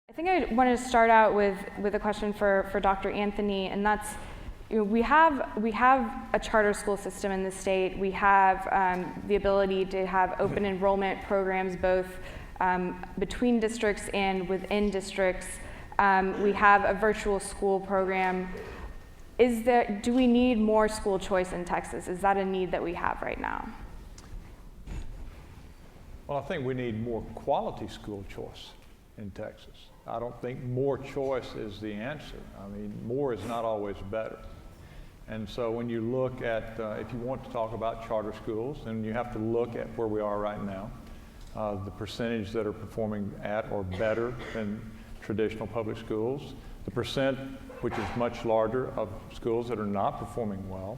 I think I want to start out with a question for Dr. Anthony, and that's, we have a charter school system in the state. We have the ability to have open enrollment programs both between districts and within districts. We have a virtual school program. Do we need more school choice in Texas? Is that a need that we have right now? Well, I think we need more quality school choice in Texas. I don't think more choice is the answer. I mean, more is not always better. And so when you look at, if you want to talk about charter schools, then you have to look at where we are right now. The percentage that are performing at or better than traditional public schools, the percent, which is much larger, of schools that are not performing well.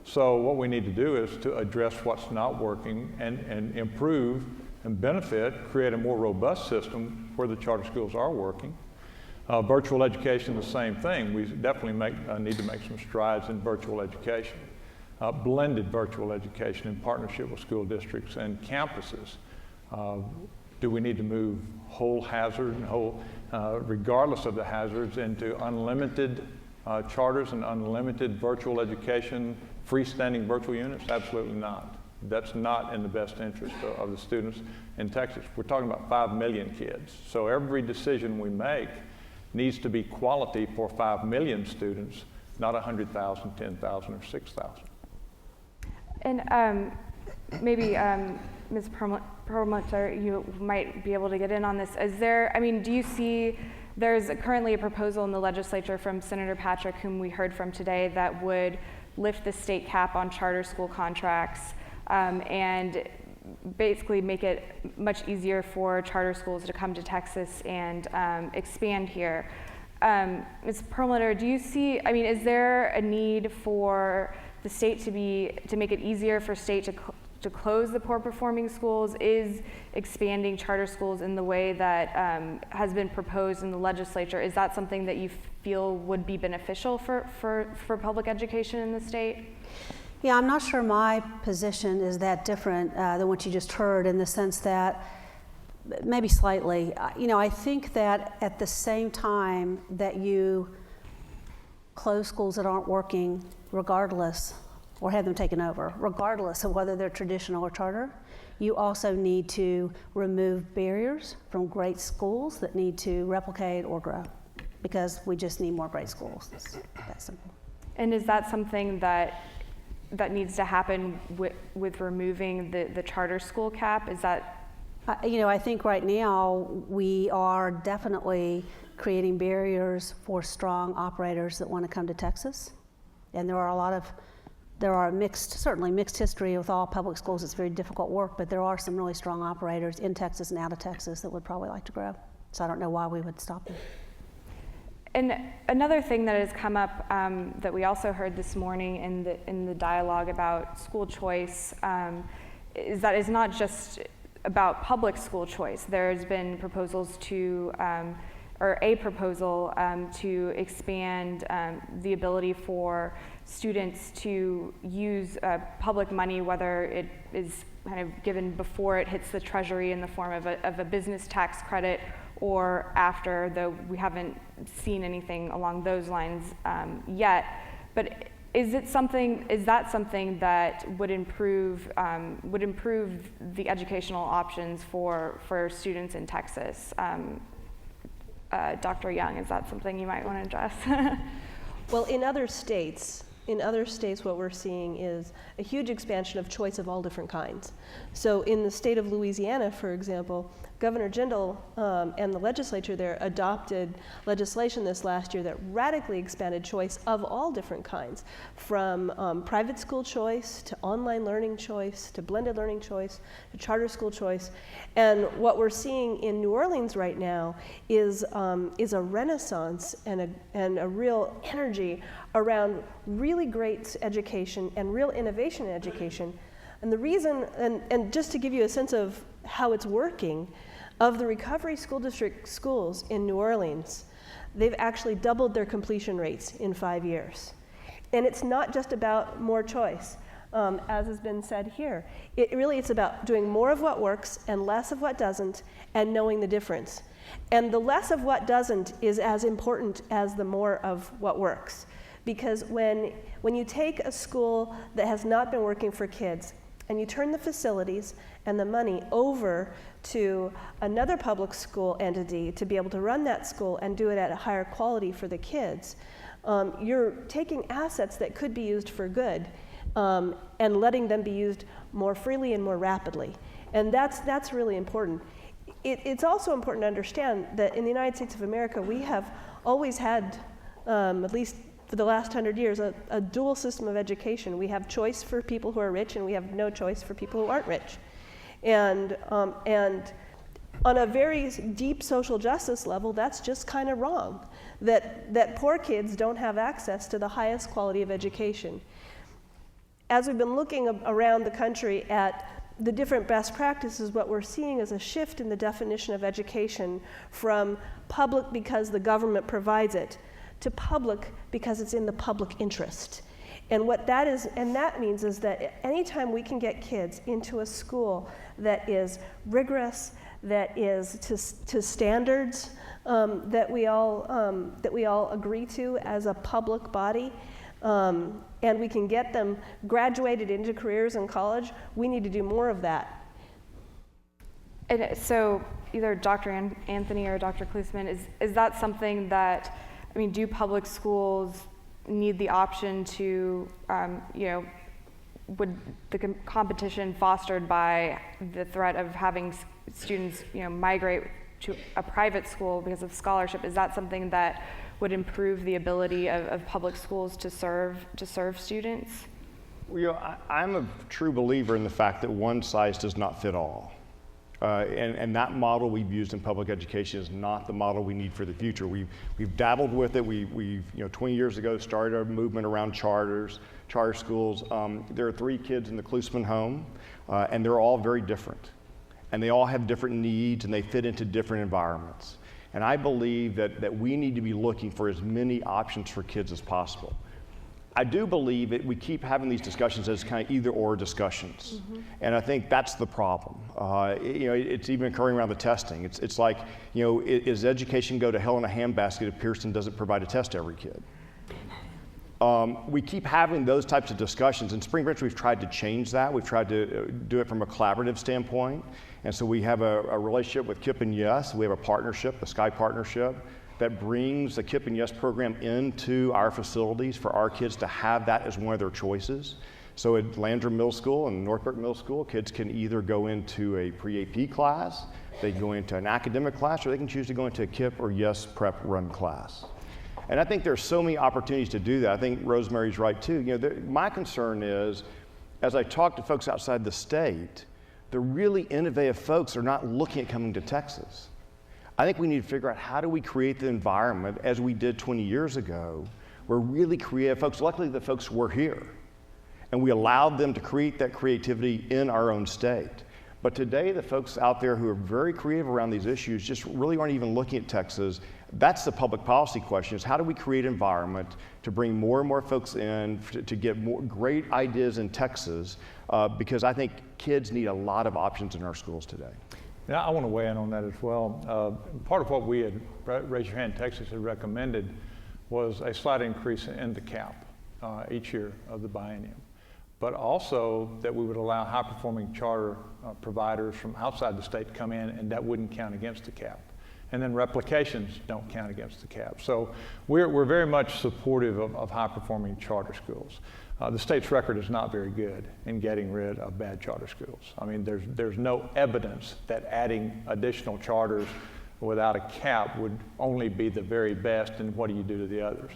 So what we need to do is to address what's not working and improve and benefit, create a more robust system where the charter schools are working. Virtual education, the same thing. We definitely need to make some strides in virtual education. Blended virtual education in partnership with school districts and campuses. Do we need to move whole hazard and regardless of the hazards, into unlimited charters and unlimited virtual education, freestanding virtual units? Absolutely not. That's not in the best interest of the students in Texas. We're talking about 5 million kids. So every decision we make needs to be quality for 5 million students, not 100,000, 10,000, or 6,000. And maybe Ms. Perlmeter, you might be able to get in on this. Do you see there's currently a proposal in the legislature from Senator Patrick, whom we heard from today, that would lift the state cap on charter school contracts and basically make it much easier for charter schools to come to Texas and expand here. Ms. Perlmeter, do you see, is there a need for the state to make it easier for state to close the poor performing schools? Is expanding charter schools in the way that has been proposed in the legislature, is that something that you feel would be beneficial for public education in the state? Yeah, I'm not sure my position is that different than what you just heard, in the sense that, maybe slightly, I think that at the same time that you close schools that aren't working, regardless, or have them taken over, regardless of whether they're traditional or charter, you also need to remove barriers from great schools that need to replicate or grow, because we just need more great schools. It's that simple. And is that something that needs to happen with removing the charter school cap? Is that? I think right now we are definitely creating barriers for strong operators that want to come to Texas. And there are certainly mixed history with all public schools. It's very difficult work, but there are some really strong operators in Texas and out of Texas that would probably like to grow. So I don't know why we would stop them. And another thing that has come up that we also heard this morning in the dialogue about school choice is that it's not just about public school choice. There's been proposals or a proposal to expand the ability for students to use public money, whether it is kind of given before it hits the Treasury in the form of a business tax credit, or after, though we haven't seen anything along those lines yet. But is that something that would improve the educational options for students in Texas? Dr. Young, is that something you might want to address? Well, in other states, what we're seeing is a huge expansion of choice of all different kinds. So in the state of Louisiana, for example, Governor Jindal and the legislature there adopted legislation this last year that radically expanded choice of all different kinds, from private school choice to online learning choice to blended learning choice to charter school choice. And what we're seeing in New Orleans right now is a renaissance and a real energy around really great education and real innovation in education. And the reason, and just to give you a sense of how it's working, of the Recovery School District schools in New Orleans, they've actually doubled their completion rates in 5 years. And it's not just about more choice. as has been said here. It's about doing more of what works and less of what doesn't, and knowing the difference. And the less of what doesn't is as important as the more of what works. Because when you take a school that has not been working for kids, and you turn the facilities and the money over to another public school entity to be able to run that school and do it at a higher quality for the kids, you're taking assets that could be used for good and letting them be used more freely and more rapidly. And that's really important. It's also important to understand that in the United States of America, we have always had, at least for the last 100 years, a dual system of education. We have choice for people who are rich, and we have no choice for people who aren't rich. And on a very deep social justice level, that's just kind of wrong, that poor kids don't have access to the highest quality of education. As we've been looking around the country at the different best practices, what we're seeing is a shift in the definition of education from public because the government provides it to public because it's in the public interest. And what that is, and that means is that anytime we can get kids into a school that is rigorous, that is to standards that we all agree to as a public body, and we can get them graduated into careers in college, we need to do more of that. And so either Dr. Anthony or Dr. Klussmann, is that something that, I mean, do public schools need the option to, would the competition fostered by the threat of having students, migrate to a private school because of scholarship, is that something that would improve the ability of public schools to serve students? Well, I'm a true believer in the fact that one size does not fit all. And that model we've used in public education is not the model we need for the future. We've dabbled with it. We've 20 years ago started a movement around charter schools. There are 3 kids in the Klussmann home, and they're all very different. And they all have different needs, and they fit into different environments. And I believe that we need to be looking for as many options for kids as possible. I do believe that we keep having these discussions as kind of either-or discussions, and I think that's the problem. It's even occurring around the testing. It's like, is education go to hell in a handbasket if Pearson doesn't provide a test to every kid? We keep having those types of discussions. In Spring Branch, we've tried to change that. We've tried to do it from a collaborative standpoint, and so we have a relationship with KIPP and YES. We have a partnership, the Sky Partnership, that brings the KIPP and YES program into our facilities for our kids to have that as one of their choices. So at Landrum Middle School and Northbrook Middle School, kids can either go into a pre-AP class, they can go into an academic class, or they can choose to go into a KIPP or YES prep run class. And I think there's so many opportunities to do that. I think Rosemary's right too. My concern is, as I talk to folks outside the state, the really innovative folks are not looking at coming to Texas. I think we need to figure out how do we create the environment, as we did 20 years ago, where really creative folks, luckily the folks were here, and we allowed them to create that creativity in our own state. But today, the folks out there who are very creative around these issues just really aren't even looking at Texas. That's the public policy question, is how do we create an environment to bring more and more folks in, to get more great ideas in Texas, because I think kids need a lot of options in our schools today. Yeah, I want to weigh in on that as well. Part of what we had, Raise Your Hand Texas, had recommended was a slight increase in the cap each year of the biennium, but also that we would allow high-performing charter providers from outside the state to come in, and that wouldn't count against the cap. And then replications don't count against the cap. So we're very much supportive of high-performing charter schools. The state's record is not very good in getting rid of bad charter schools. I mean, there's no evidence that adding additional charters without a cap would only be the very best, and what do you do to the others?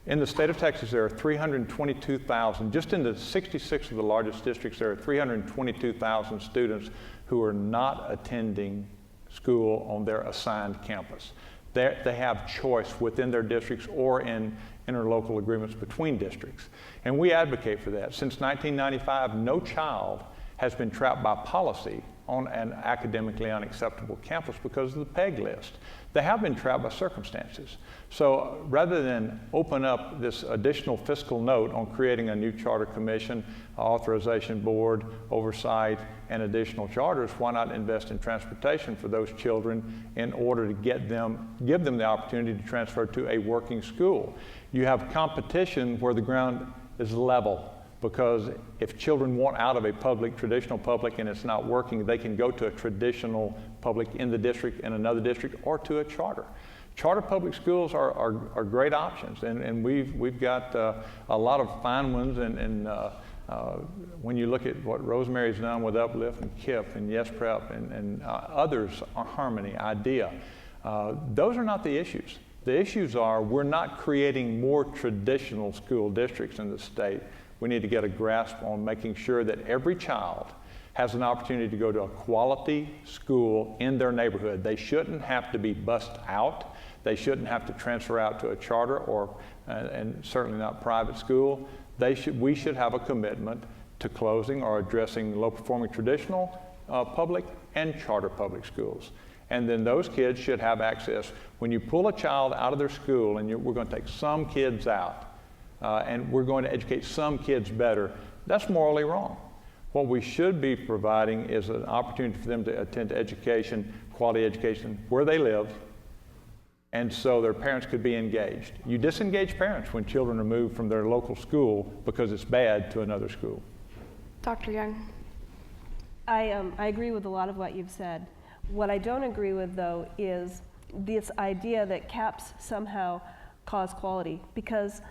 In the state of Texas, there are 322,000, just in the 66 of the largest districts, there are 322,000 students who are not attending school on their assigned campus. They have choice within their districts or in interlocal agreements between districts. And we advocate for that. Since 1995, no child has been trapped by policy on an academically unacceptable campus because of the PEG list. They have been trapped by circumstances. So rather than open up this additional fiscal note on creating a new charter commission, authorization board, oversight, and additional charters, why not invest in transportation for those children in order to give them the opportunity to transfer to a working school? You have competition where the ground is level, because if children want out of a traditional public, and it's not working, they can go to a traditional public in the district, in another district, or to a charter. Charter public schools are great options, and we've got a lot of fine ones, and when you look at what Rosemary's done with Uplift and KIP and Yes Prep and others, Harmony, IDEA, those are not the issues. The issues are we're not creating more traditional school districts in the state. We need to get a grasp on making sure that every child has an opportunity to go to a quality school in their neighborhood. They shouldn't have to be bussed out. They shouldn't have to transfer out to a charter or, and certainly not private school. We should have a commitment to closing or addressing low-performing traditional public and charter public schools. And then those kids should have access. When you pull a child out of their school, and we're going to take some kids out, and we're going to educate some kids better, that's morally wrong. What we should be providing is an opportunity for them to attend education, quality education, where they live, and so their parents could be engaged. You disengage parents when children are moved from their local school because it's bad to another school. Dr. Young? I agree with a lot of what you've said. What I don't agree with, though, is this idea that caps somehow cause quality, because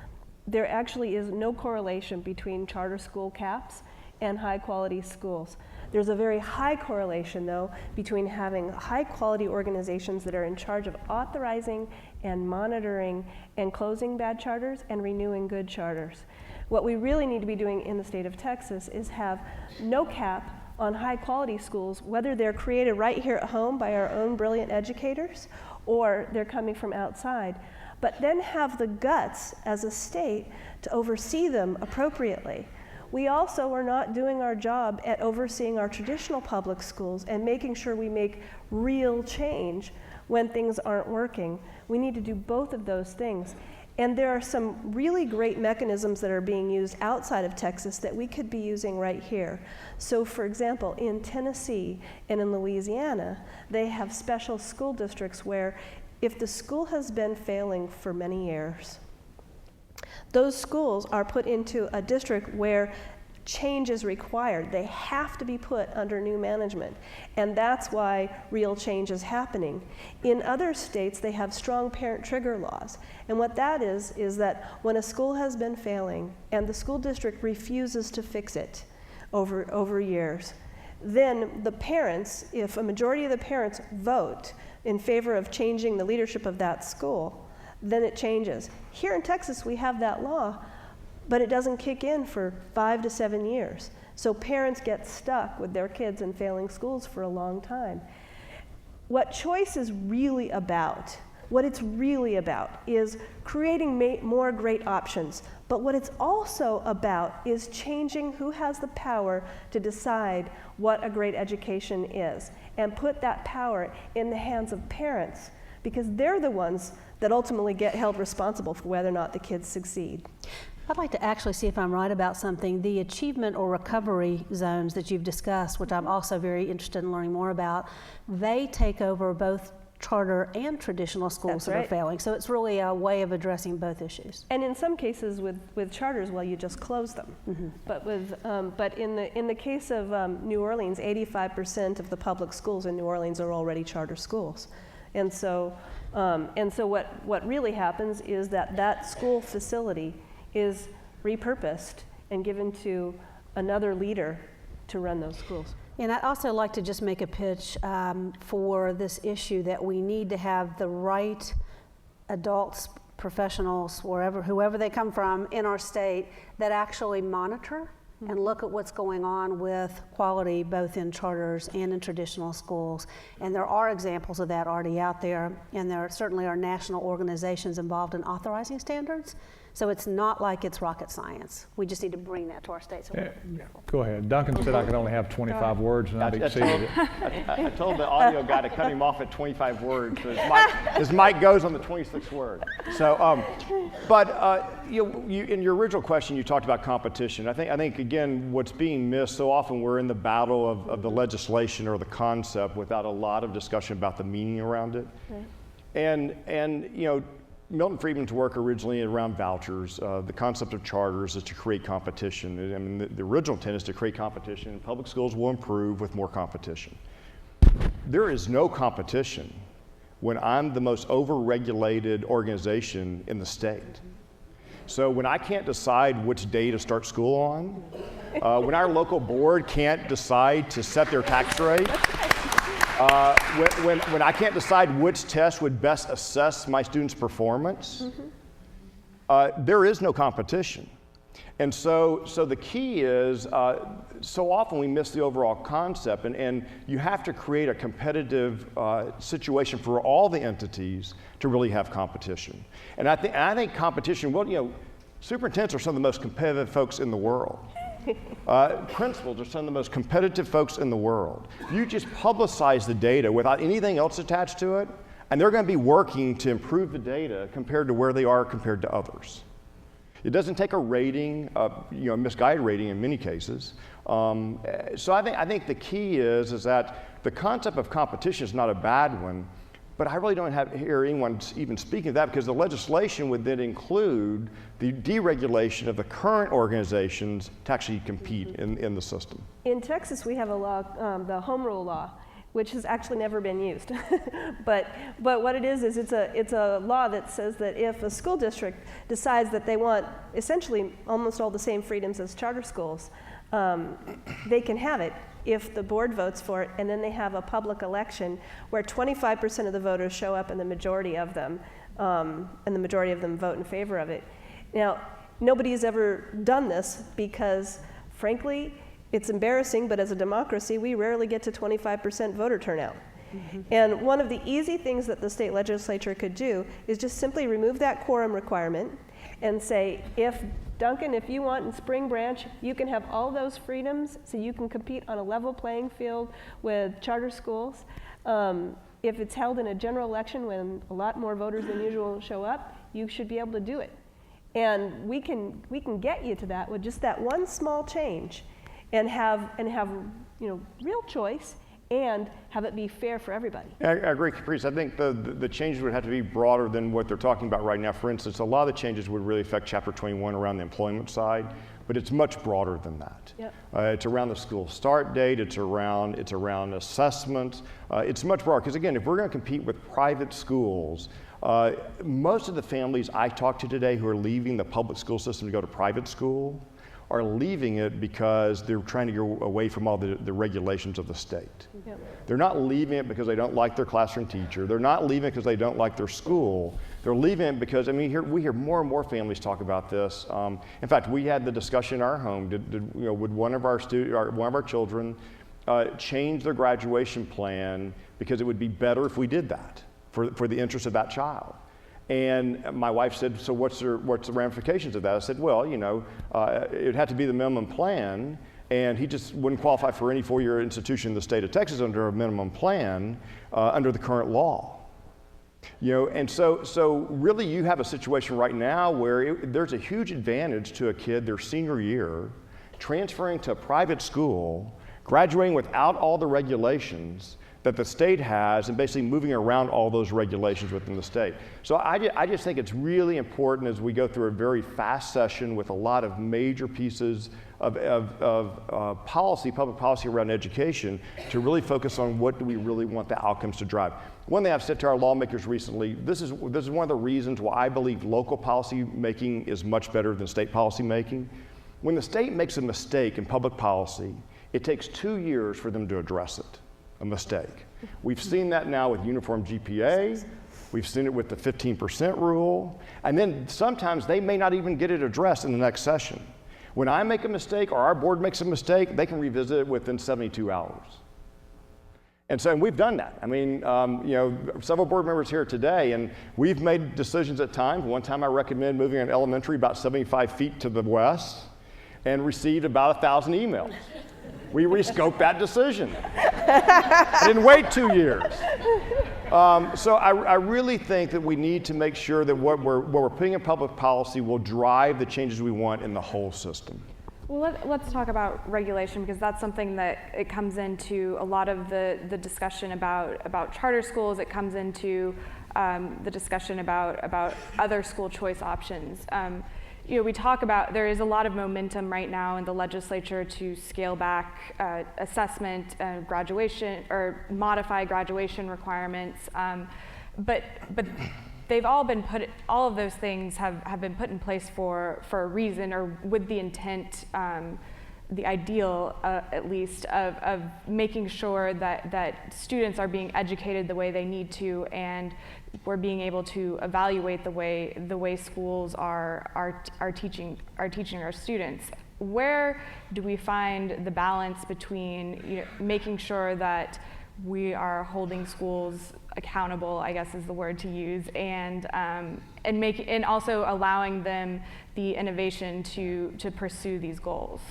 there actually is no correlation between charter school caps and high quality schools. There's a very high correlation, though, between having high quality organizations that are in charge of authorizing and monitoring and closing bad charters and renewing good charters. What we really need to be doing in the state of Texas is have no cap on high quality schools, whether they're created right here at home by our own brilliant educators or they're coming from outside, but then have the guts as a state to oversee them appropriately. We also are not doing our job at overseeing our traditional public schools and making sure we make real change when things aren't working. We need to do both of those things. And there are some really great mechanisms that are being used outside of Texas that we could be using right here. So for example, in Tennessee and in Louisiana, they have special school districts where if the school has been failing for many years, those schools are put into a district where change is required. They have to be put under new management, and that's why real change is happening. In other states, they have strong parent trigger laws, and what that is that when a school has been failing and the school district refuses to fix it over years, then the parents, if a majority of the parents vote in favor of changing the leadership of that school, then it changes. Here in Texas, we have that law, but it doesn't kick in for 5 to 7 years. So parents get stuck with their kids in failing schools for a long time. What choice is really about, what it's really about is creating more great options. But what it's also about is changing who has the power to decide what a great education is, and put that power in the hands of parents, because they're the ones that ultimately get held responsible for whether or not the kids succeed. I'd like to actually see if I'm right about something. The achievement or recovery zones that you've discussed, which I'm also very interested in learning more about, they take over both charter and traditional schools that are failing. So it's really a way of addressing both issues. And in some cases with charters, well, you just close them. Mm-hmm. But in the case of New Orleans, 85% of the public schools in New Orleans are already charter schools. And so what really happens is that school facility is repurposed and given to another leader to run those schools. And I'd also like to just make a pitch for this issue that we need to have the right adults, professionals, whoever they come from in our state, that actually monitor and look at what's going on with quality both in charters and in traditional schools. And there are examples of that already out there, and there certainly are national organizations involved in authorizing standards So it's not like it's rocket science. We just need to bring that to our state. So Go ahead. Duncan said I could only have 25 words, and I'd exceeded it. I told the audio guy to cut him off at 25 words. So his mic goes on the 26th word. So, in your original question, you talked about competition. I think again, what's being missed so often, we're in the battle of the legislation or the concept without a lot of discussion about the meaning around it. Right. And Milton Friedman's work originally around vouchers, the concept of charters is to create competition. I mean, the original intent is to create competition, and public schools will improve with more competition. There is no competition when I'm the most over-regulated organization in the state. So when I can't decide which day to start school on, when our local board can't decide to set their tax rate, when I can't decide which test would best assess my students' performance, there is no competition. And so the key is, so often we miss the overall concept, and you have to create a competitive situation for all the entities to really have competition. And I think competition, superintendents are some of the most competitive folks in the world. Principals are some of the most competitive folks in the world. You just publicize the data without anything else attached to it, and they're going to be working to improve the data compared to where they are compared to others. It doesn't take a rating, a misguided rating in many cases. So I think the key is that the concept of competition is not a bad one, but I really don't hear anyone even speaking of that, because the legislation would then include the deregulation of the current organizations to actually compete in the system. In Texas, we have a law, the home rule law, which has actually never been used. but what it is it's a law that says that if a school district decides that they want essentially almost all the same freedoms as charter schools, they can have it if the board votes for it, and then they have a public election where 25% of the voters show up and the majority of them vote in favor of it. Now, nobody's ever done this because, frankly, it's embarrassing, but as a democracy, we rarely get to 25% voter turnout. Mm-hmm. And one of the easy things that the state legislature could do is just simply remove that quorum requirement and say, Duncan, if you want in Spring Branch, you can have all those freedoms so you can compete on a level playing field with charter schools. If it's held in a general election when a lot more voters than usual show up, you should be able to do it. And we can get you to that with just that one small change, and have real choice, and have it be fair for everybody. I agree, Caprice. I think the changes would have to be broader than what they're talking about right now. For instance, a lot of the changes would really affect Chapter 21 around the employment side, but it's much broader than that. Yep. It's around the school start date, it's around assessments. It's much broader, because again, if we're going to compete with private schools, most of the families I talk to today who are leaving the public school system to go to private school are leaving it because they're trying to go away from all the regulations of the state. Yep. They're not leaving it because they don't like their classroom teacher. They're not leaving it because they don't like their school. They're leaving it because, we hear more and more families talk about this. In fact, we had the discussion in our home, would one of our children change their graduation plan because it would be better if we did that for the interest of that child. And my wife said, so what's the ramifications of that? I said, well, it'd have to be the minimum plan, and he just wouldn't qualify for any four-year institution in the state of Texas under a minimum plan under the current law. And so really you have a situation right now where there's a huge advantage to a kid their senior year transferring to a private school, graduating without all the regulations that the state has, and basically moving around all those regulations within the state. So I just think it's really important as we go through a very fast session with a lot of major pieces of policy, public policy around education, to really focus on what do we really want the outcomes to drive. One thing I've said to our lawmakers recently, this is one of the reasons why I believe local policy making is much better than state policy making. When the state makes a mistake in public policy, it takes 2 years for them to address it. A mistake. We've seen that now with uniform GPA, we've seen it with the 15% rule, and then sometimes they may not even get it addressed in the next session. When I make a mistake or our board makes a mistake, they can revisit it within 72 hours. And so, and we've done that. I mean, you know, several board members here today, and we've made decisions at times. One time I recommended moving an elementary about 75 feet to the west and received about 1,000 emails. We rescoped that decision. Didn't wait 2 years. So I really think that we need to make sure that what we're putting in public policy will drive the changes we want in the whole system. Well, let's talk about regulation, because that's something that it comes into a lot of the discussion about charter schools. It comes into the discussion about other school choice options. You know, we talk about, there is a lot of momentum right now in the legislature to scale back assessment, graduation, or modify graduation requirements, but they've all been all of those things have been put in place for a reason, or with the intent, the ideal at least, of making sure that students are being educated the way they need to, and we're being able to evaluate the way schools are teaching our students. Where do we find the balance between, you know, making sure that we are holding schools accountable, I guess is the word to use, and also allowing them the innovation to pursue these goals?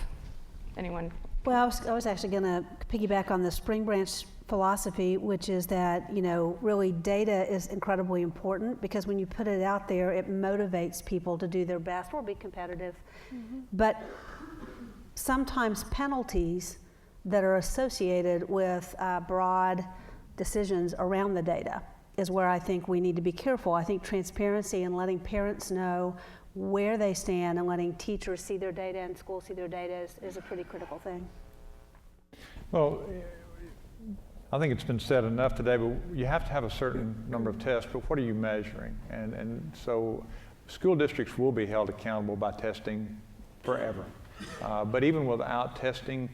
Anyone? Well, I was actually going to piggyback on the Spring Branch philosophy, which is that, you know, really data is incredibly important, because when you put it out there, it motivates people to do their best or be competitive. Mm-hmm. But sometimes penalties that are associated with broad decisions around the data is where I think we need to be careful. I think transparency and letting parents know where they stand and letting teachers see their data and schools see their data is a pretty critical thing. Well, I think it's been said enough today, but you have to have a certain number of tests, but what are you measuring? And so school districts will be held accountable by testing forever. But even without testing,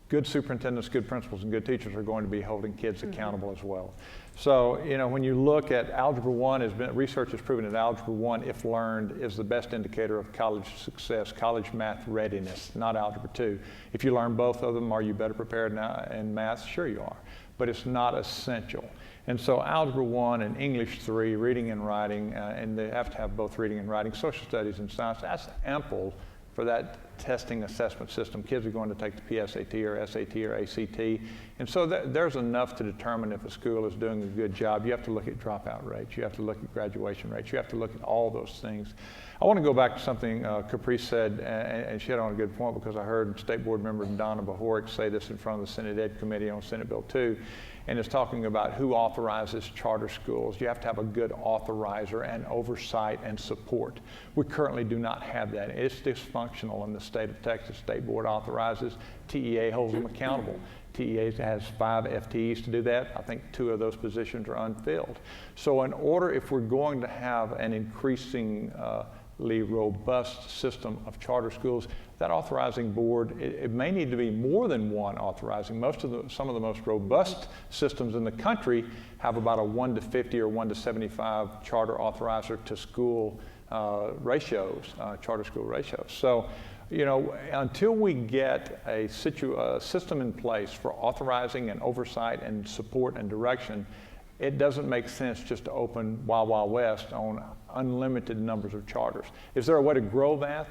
good superintendents, good principals, and good teachers are going to be holding kids accountable as well. So, you know, when you look at Algebra 1, research has proven that Algebra 1, if learned, is the best indicator of college success, college math readiness, not Algebra 2. If you learn both of them, are you better prepared now in math? Sure you are, but it's not essential. And so Algebra 1 and English 3, reading and writing, and they have to have both reading and writing, social studies and science, that's ample for that testing assessment system. Kids are going to take the PSAT or SAT or ACT. And so there's enough to determine if a school is doing a good job. You have to look at dropout rates. You have to look at graduation rates. You have to look at all those things. I want to go back to something Caprice said, and she had on a good point, because I heard State Board Member Donna Bahoric say this in front of the Senate Ed Committee on Senate Bill 2. And it's talking about who authorizes charter schools. You have to have a good authorizer and oversight and support. We currently do not have that. It's dysfunctional in the state of Texas. State Board authorizes, TEA holds them accountable. TEA has 5 FTEs to do that. I think 2 of those positions are unfilled. So in order, if we're going to have an increasingly robust system of charter schools, that authorizing board, it may need to be more than one authorizing. Some of the most robust systems in the country have about a 1 to 50 or 1 to 75 charter authorizer to school ratios, charter school ratios. So, you know, until we get a system in place for authorizing and oversight and support and direction, it doesn't make sense just to open Wild Wild West on unlimited numbers of charters. Is there a way to grow that?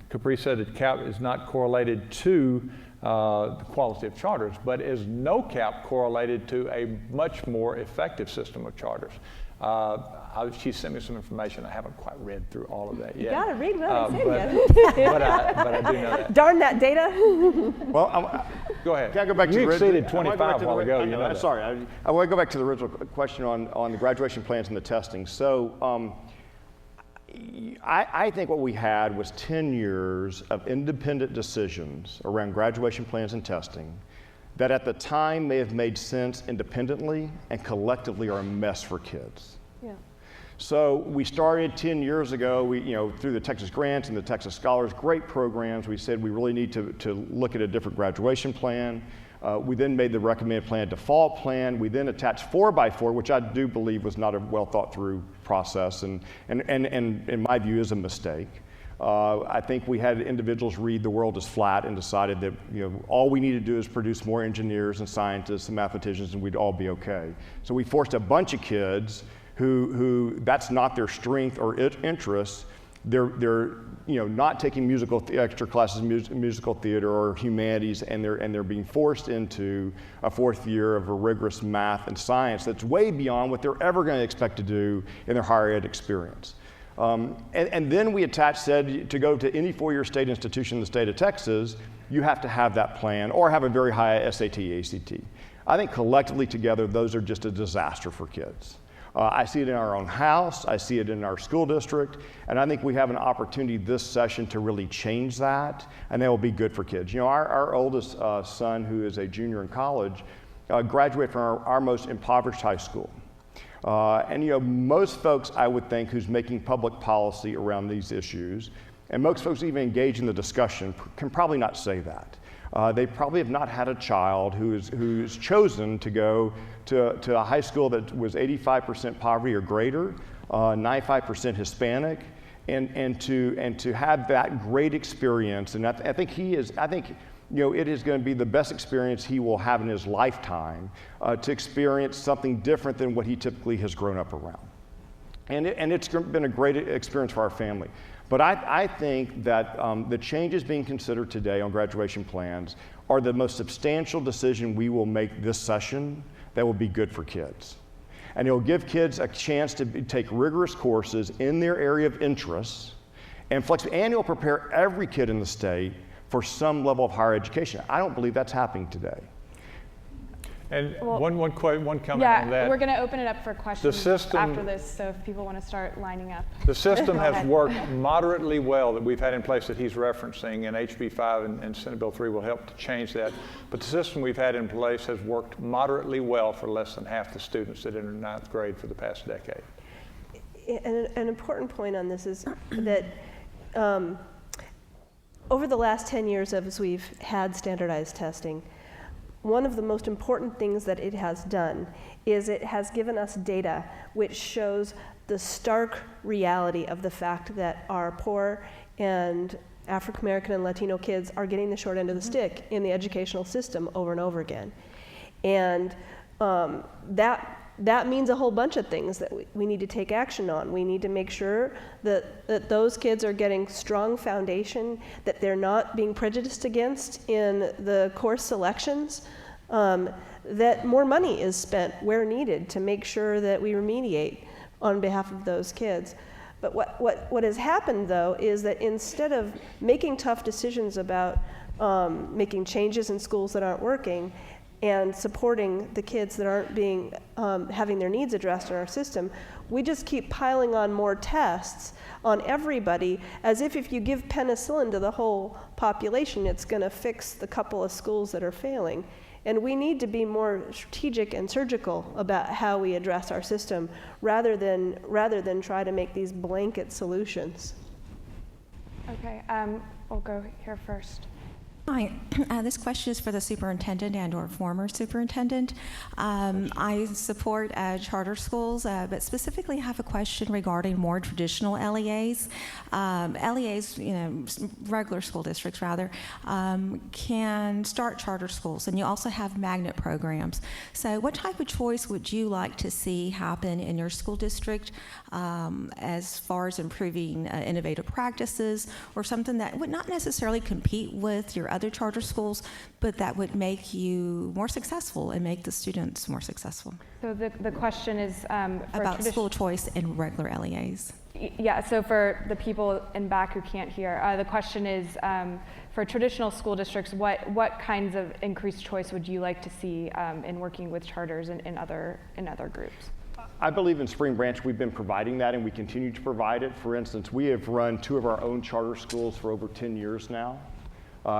Caprice said that CAP is not correlated to the quality of charters, but is no CAP correlated to a much more effective system of charters? She sent me some information. I haven't quite read through all of that yet. You gotta read what I said but I do know that. Darn that data. Well, go ahead. Can I go back to you the exceeded 25 a while ago. You know that. Sorry, I want to go back to the original question on the graduation plans and the testing. So I think what we had was 10 years of independent decisions around graduation plans and testing that at the time may have made sense independently and collectively are a mess for kids. Yeah. So we started 10 years ago, through the Texas Grants and the Texas Scholars, great programs. We said we really need to look at a different graduation plan. We then made the recommended plan a default plan. We then attached 4x4, which I do believe was not a well thought through process and in my view is a mistake. I think we had individuals read The World is Flat and decided that all we need to do is produce more engineers and scientists and mathematicians and we'd all be okay. So we forced a bunch of kids who that's not their strength or interest. They're not taking extra classes in musical theater or humanities, and they're being forced into a fourth year of a rigorous math and science that's way beyond what they're ever going to expect to do in their higher ed experience. And then we said to go to any four-year state institution in the state of Texas, you have to have that plan or have a very high SAT, ACT. I think collectively together, those are just a disaster for kids. I see it in our own house, I see it in our school district, and I think we have an opportunity this session to really change that, and that will be good for kids. Our oldest son, who is a junior in college, graduated from our most impoverished high school. And most folks, I would think, who's making public policy around these issues, and most folks even engage in the discussion, can probably not say that. They probably have not had a child who's chosen to go to a high school that was 85% poverty or greater, 95% Hispanic, and to have that great experience. And I think it is going to be the best experience he will have in his lifetime to experience something different than what he typically has grown up around. And it's been a great experience for our family. But I think that the changes being considered today on graduation plans are the most substantial decision we will make this session that will be good for kids. And it will give kids a chance to take rigorous courses in their area of interest and it will prepare every kid in the state for some level of higher education. I don't believe that's happening today. And one comment on that. Yeah, we're going to open it up for questions after this, so if people want to start lining up. The system has worked moderately well that we've had in place that he's referencing, and HB 5 and Senate Bill 3 will help to change that. But the system we've had in place has worked moderately well for less than half the students that enter ninth grade for the past decade. And an important point on this is that over the last 10 years as we've had standardized testing, one of the most important things that it has done is it has given us data which shows the stark reality of the fact that our poor and African American and Latino kids are getting the short end of the stick in the educational system over and over again. And that means a whole bunch of things that we need to take action on. We need to make sure that those kids are getting strong foundation, that they're not being prejudiced against in the course selections, that more money is spent where needed to make sure that we remediate on behalf of those kids. But what has happened, though, is that instead of making tough decisions about making changes in schools that aren't working, and supporting the kids that aren't having their needs addressed in our system, we just keep piling on more tests on everybody, as if you give penicillin to the whole population, it's going to fix the couple of schools that are failing. And we need to be more strategic and surgical about how we address our system, rather than try to make these blanket solutions. Okay, we'll go here first. Hi, this question is for the superintendent and or former superintendent. I support charter schools, but specifically have a question regarding more traditional LEAs. LEAs, regular school districts rather, can start charter schools, and you also have magnet programs. So what type of choice would you like to see happen in your school district as far as improving innovative practices, or something that would not necessarily compete with your other charter schools, but that would make you more successful and make the students more successful? So the question is about school choice in regular LEAs. Yeah, so for the people in back who can't hear, the question is for traditional school districts, what kinds of increased choice would you like to see in working with charters and in other groups? I believe in Spring Branch we've been providing that, and we continue to provide it. For instance, we have run 2 of our own charter schools for over 10 years now.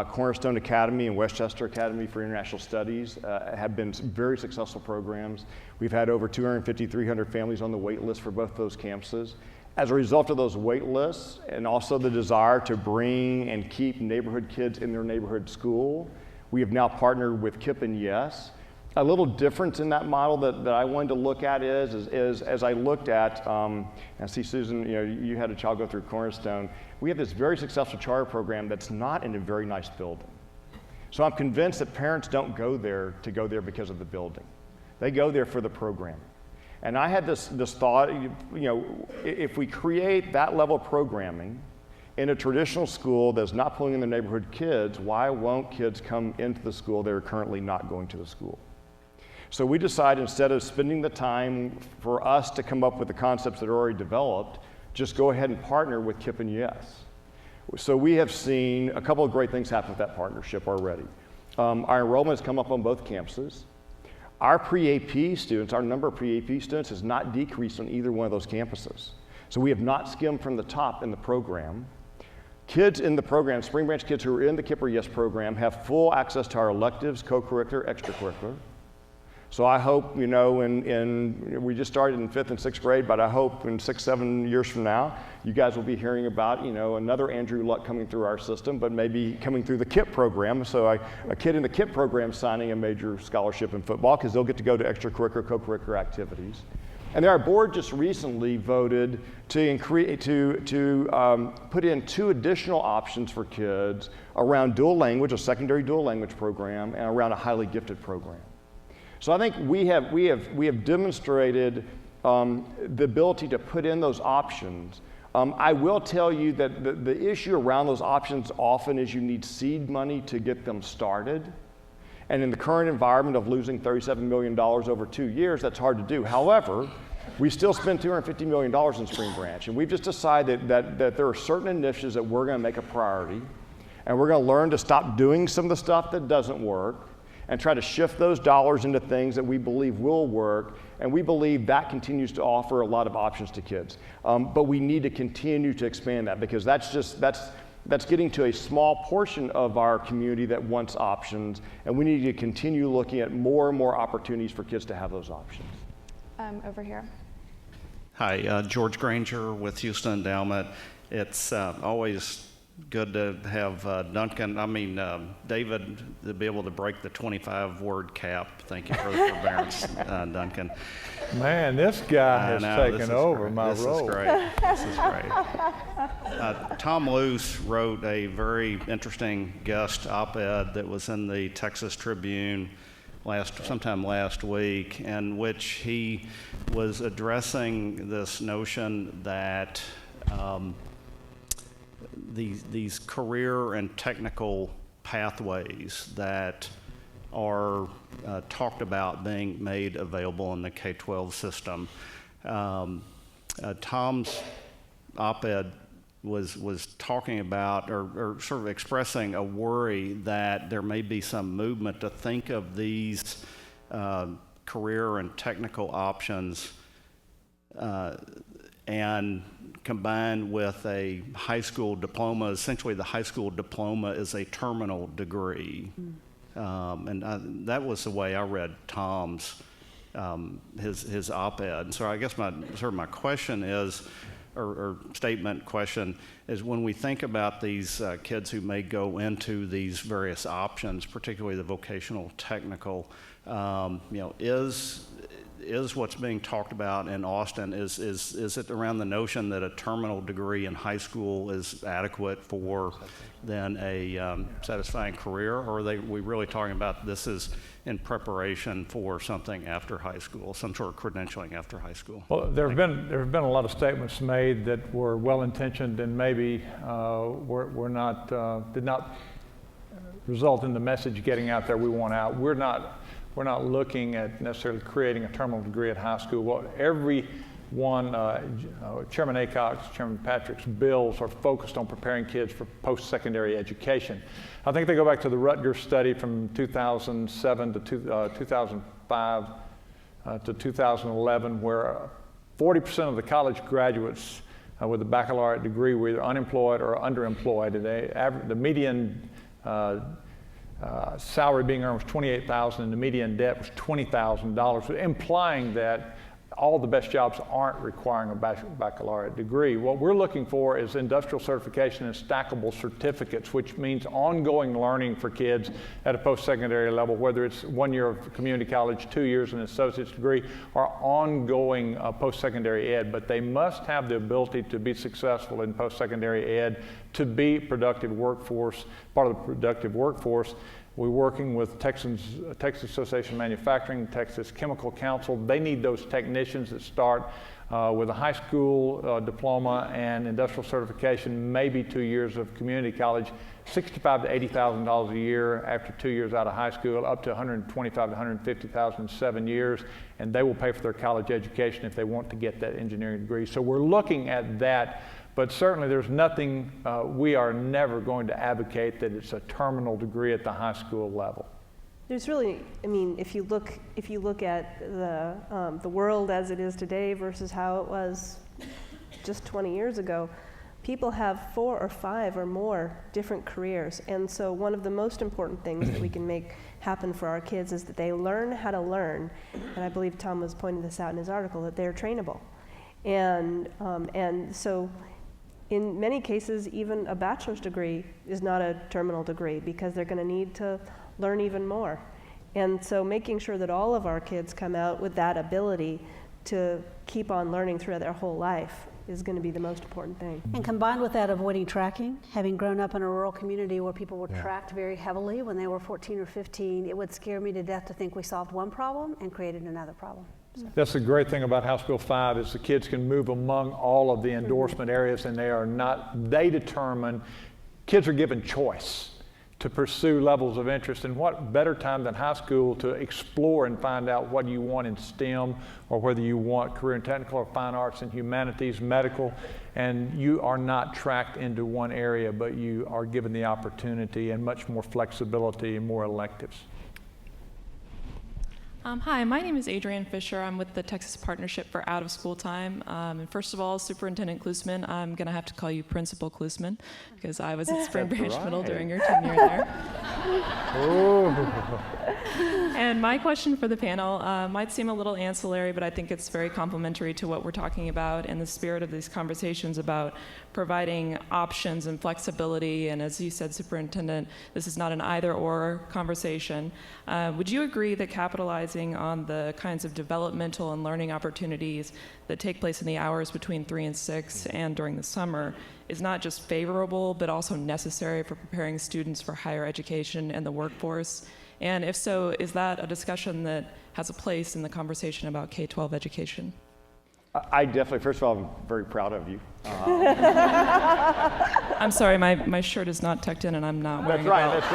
Cornerstone Academy and Westchester Academy for International Studies have been very successful programs. We've had over 250, 300 families on the wait list for both those campuses. As a result of those wait lists, and also the desire to bring and keep neighborhood kids in their neighborhood school, we have now partnered with KIPP and YES a little difference in that model that I wanted to look at is as I looked at, and see Susan, you had a child go through Cornerstone. We have this very successful charter program that's not in a very nice building. So I'm convinced that parents don't go there because of the building. They go there for the program. And I had this thought, if we create that level of programming in a traditional school that's not pulling in the neighborhood kids, why won't kids come into the school that are currently not going to the school? So we decided, instead of spending the time for us to come up with the concepts that are already developed, just go ahead and partner with KIPP and YES. So we have seen a couple of great things happen with that partnership already. Our enrollment has come up on both campuses. Our pre-AP students, our number of pre-AP students has not decreased on either one of those campuses. So we have not skimmed from the top in the program. Kids in the program, Spring Branch kids who are in the KIPP or YES program, have full access to our electives, co-curricular, extracurricular. So I hope, we just started in 5th and 6th grade, but I hope in 6, 7 years from now, you guys will be hearing about, another Andrew Luck coming through our system, but maybe coming through the KIPP program. So a kid in the KIPP program signing a major scholarship in football, because they'll get to go to extracurricular, co-curricular activities. And then our board just recently voted to put in 2 additional options for kids around dual language, a secondary dual language program, and around a highly gifted program. So I think we have demonstrated the ability to put in those options. I will tell you that the issue around those options often is you need seed money to get them started. And in the current environment of losing $37 million over 2 years, that's hard to do. However, we still spend $250 million in Spring Branch, and we've just decided that there are certain initiatives that we're going to make a priority, and we're going to learn to stop doing some of the stuff that doesn't work and try to shift those dollars into things that we believe will work, and we believe that continues to offer a lot of options to kids. But we need to continue to expand that, because that's getting to a small portion of our community that wants options, and we need to continue looking at more and more opportunities for kids to have those options. Over here. Hi, George Granger with Houston Endowment. It's always good to have David, to be able to break the 25-word cap. Thank you for the forbearance, Duncan. Man, this guy has taken over my role. This is great. Tom Luce wrote a very interesting guest op-ed that was in the Texas Tribune sometime last week, in which he was addressing this notion that these career and technical pathways that are talked about being made available in the K-12 system. Tom's op-ed was talking about or sort of expressing a worry that there may be some movement to think of these career and technical options and combined with a high school diploma. Essentially, the high school diploma is a terminal degree. That was the way I read Tom's, his op-ed. And so I guess my question is, or statement question is, when we think about these kids who may go into these various options, particularly the vocational technical, is what's being talked about in Austin, is it around the notion that a terminal degree in high school is adequate for then a satisfying career, or are we really talking about this is in preparation for something after high school, some sort of credentialing after high school? Well, there have been a lot of statements made that were well-intentioned and maybe did not result in the message getting out there we want out. We're not looking at necessarily creating a terminal degree at high school. Well, Chairman Acock's, Chairman Patrick's bills are focused on preparing kids for post-secondary education. I think they go back to the Rutgers study from 2007 to 2005 to 2011, where 40% of the college graduates with a baccalaureate degree were either unemployed or underemployed. And the median salary being earned was $28,000, and the median debt was $20,000, implying that all the best jobs aren't requiring a baccalaureate degree. What we're looking for is industrial certification and stackable certificates, which means ongoing learning for kids at a post-secondary level, whether it's 1 year of community college, 2 years an associate's degree, or ongoing post-secondary ed. But they must have the ability to be successful in post-secondary ed, to be productive workforce, part of the productive workforce. We're working with Texas Association of Manufacturing, Texas Chemical Council. They need those technicians that start with a high school diploma and industrial certification, maybe 2 years of community college, $65,000 to $80,000 a year after 2 years out of high school, up to $125,000 to $150,000 in 7 years, and they will pay for their college education if they want to get that engineering degree. So we're looking at that. But certainly there's nothing, we are never going to advocate that it's a terminal degree at the high school level. There's really, I mean, if you look at the world as it is today versus how it was just 20 years ago, people have 4 or 5 or more different careers. And so one of the most important things that we can make happen for our kids is that they learn how to learn. And I believe Tom was pointing this out in his article, that they're trainable. And so in many cases, even a bachelor's degree is not a terminal degree because they're going to need to learn even more. And so making sure that all of our kids come out with that ability to keep on learning throughout their whole life is going to be the most important thing. And combined with that, avoiding tracking, having grown up in a rural community where people were tracked very heavily when they were 14 or 15, it would scare me to death to think we solved one problem and created another problem. That's the great thing about House Bill 5 is the kids can move among all of the endorsement areas, and they determine, kids are given choice to pursue levels of interest. And what better time than high school to explore and find out what you want in STEM, or whether you want career in technical or fine arts and humanities, medical, and you are not tracked into one area, but you are given the opportunity and much more flexibility and more electives. Hi, my name is Adrienne Fisher. I'm with the Texas Partnership for Out of School Time. And first of all, Superintendent Klussmann, I'm going to have to call you Principal Klussmann because I was at Spring Branch Middle during your tenure there. And my question for the panel might seem a little ancillary, but I think it's very complementary to what we're talking about in the spirit of these conversations about providing options and flexibility. And as you said, Superintendent, this is not an either-or conversation. Would you agree that capitalizing on the kinds of developmental and learning opportunities that take place in the hours between 3 and 6 and during the summer is not just favorable, but also necessary for preparing students for higher education and the workforce? And if so, is that a discussion that has a place in the conversation about K-12 education? I definitely, first of all, I'm very proud of you. I'm sorry, my shirt is not tucked in and I'm not wearing a belt. That's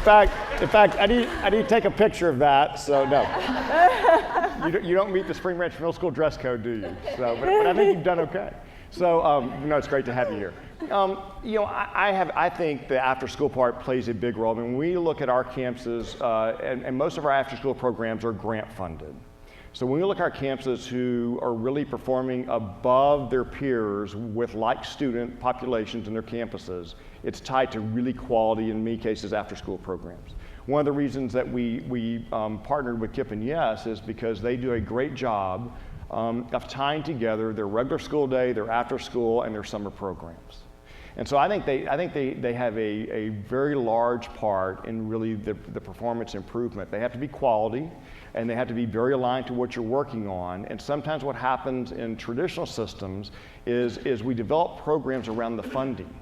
right. In fact, I need to take a picture of that. So no, you don't meet the Spring Branch Middle School dress code, do you? So, but I think you've done okay. So it's great to have you here. I think the after-school part plays a big role. I mean, when we look at our campuses, and most of our after-school programs are grant-funded. So when we look at our campuses who are really performing above their peers with like student populations in their campuses, it's tied to really quality, in many cases, after-school programs. One of the reasons that we partnered with Kip and Yes is because they do a great job of tying together their regular school day, their after-school, and their summer programs. And so I think they have a very large part in really the performance improvement. They have to be quality, and they have to be very aligned to what you're working on. And sometimes what happens in traditional systems is we develop programs around the funding.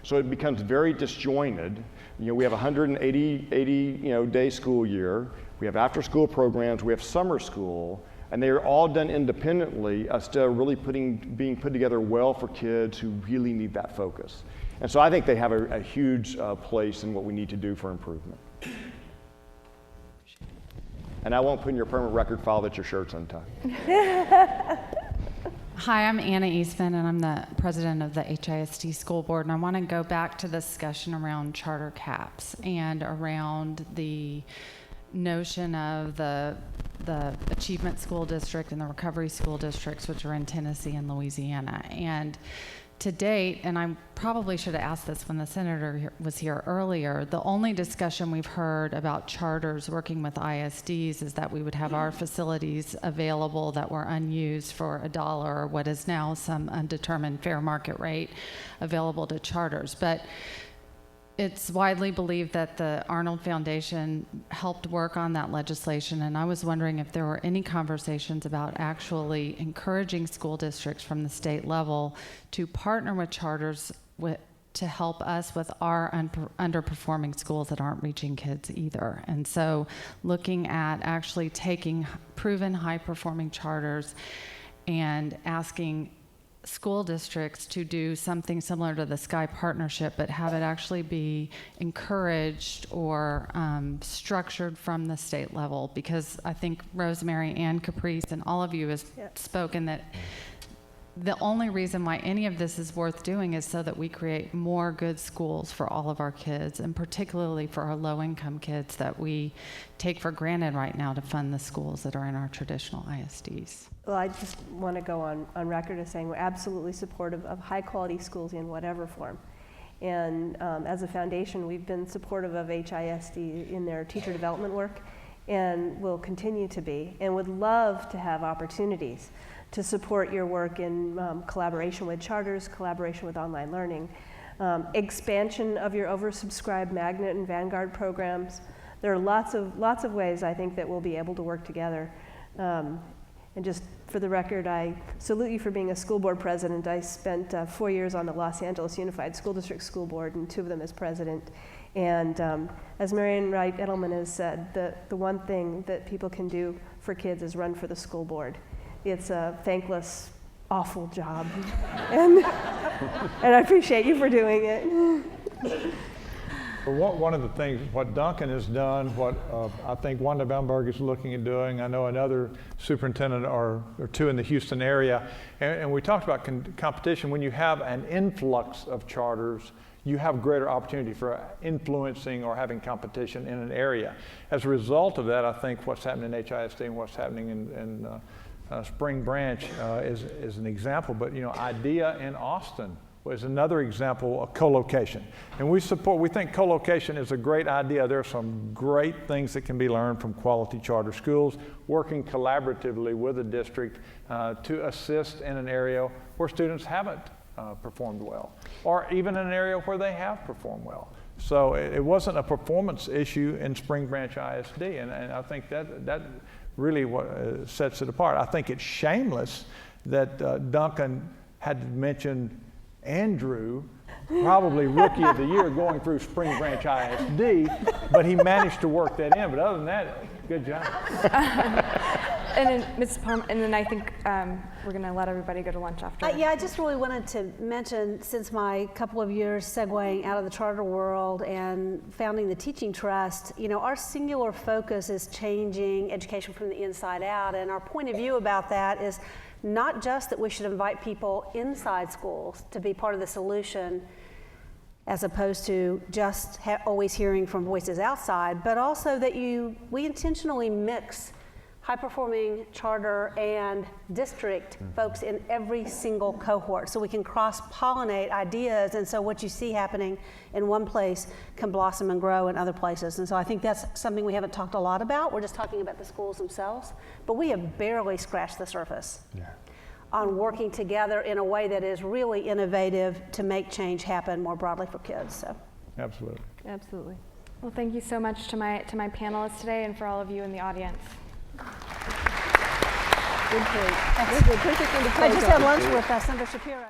So it becomes very disjointed. We have 180 day school year. We have after-school programs. We have summer school. And they are all done independently instead of really being put together well for kids who really need that focus. And so I think they have a huge place in what we need to do for improvement. And I won't put in your permanent record file that your shirt's untied. Hi, I'm Anna Eastman, and I'm the president of the HISD School Board. And I want to go back to the discussion around charter caps and around the notion of the Achievement School District and the Recovery School Districts, which are in Tennessee and Louisiana. And to date, and I probably should have asked this when the senator was here earlier, the only discussion we've heard about charters working with ISDs is that we would have our facilities available that were unused for $1, or what is now some undetermined fair market rate, available to charters. But it's widely believed that the Arnold Foundation helped work on that legislation, and I was wondering if there were any conversations about actually encouraging school districts from the state level to partner with charters to help us with our underperforming schools that aren't reaching kids either. And so looking at actually taking proven high-performing charters and asking school districts to do something similar to the Sky Partnership, but have it actually be encouraged or structured from the state level, because I think Rosemary and Caprice and all of you have spoken that the only reason why any of this is worth doing is so that we create more good schools for all of our kids, and particularly for our low-income kids that we take for granted right now to fund the schools that are in our traditional ISDs. Well, I just want to go on record as saying we're absolutely supportive of high-quality schools in whatever form. And as a foundation, we've been supportive of HISD in their teacher development work, and will continue to be, and would love to have opportunities to support your work in collaboration with charters, collaboration with online learning, expansion of your oversubscribed Magnet and Vanguard programs. There are lots of ways I think that we'll be able to work together. And just for the record, I salute you for being a school board president. I spent 4 years on the Los Angeles Unified School District School Board, and 2 of them as president. And as Marian Wright Edelman has said, the one thing that people can do for kids is run for the school board. It's a thankless, awful job. And I appreciate you for doing it. Well, one of the things, what Duncan has done, what I think Wanda Bamberg is looking at doing, I know another superintendent or 2 in the Houston area, and we talked about competition. When you have an influx of charters, you have greater opportunity for influencing or having competition in an area. As a result of that, I think what's happening in HISD and what's happening in Spring Branch is an example, but IDEA in Austin was another example of co-location. And we think co-location is a great idea. There are some great things that can be learned from quality charter schools, working collaboratively with a district to assist in an area where students haven't performed well, or even in an area where they have performed well. So it wasn't a performance issue in Spring Branch ISD, and I think that really what sets it apart. I think it's shameless that Duncan had to mention Andrew, probably Rookie of the Year, going through Spring Branch ISD, but he managed to work that in. But other than that, good job. And then, Ms. Palmer, and then I think we're going to let everybody go to lunch after. Yeah, I just really wanted to mention, since my couple of years segueing out of the charter world and founding the Teaching Trust, our singular focus is changing education from the inside out. And our point of view about that is not just that we should invite people inside schools to be part of the solution, as opposed to just always hearing from voices outside, but also that we intentionally mix high-performing charter and district folks in every single cohort, so we can cross-pollinate ideas, and so what you see happening in one place can blossom and grow in other places. And so I think that's something we haven't talked a lot about. We're just talking about the schools themselves, but we have barely scratched the surface on working together in a way that is really innovative to make change happen more broadly for kids. So. Absolutely. Absolutely. Well, thank you so much to my panelists today, and for all of you in the audience. Good point. This is a perfect thing to close I just on. had lunch with Senator Shapiro.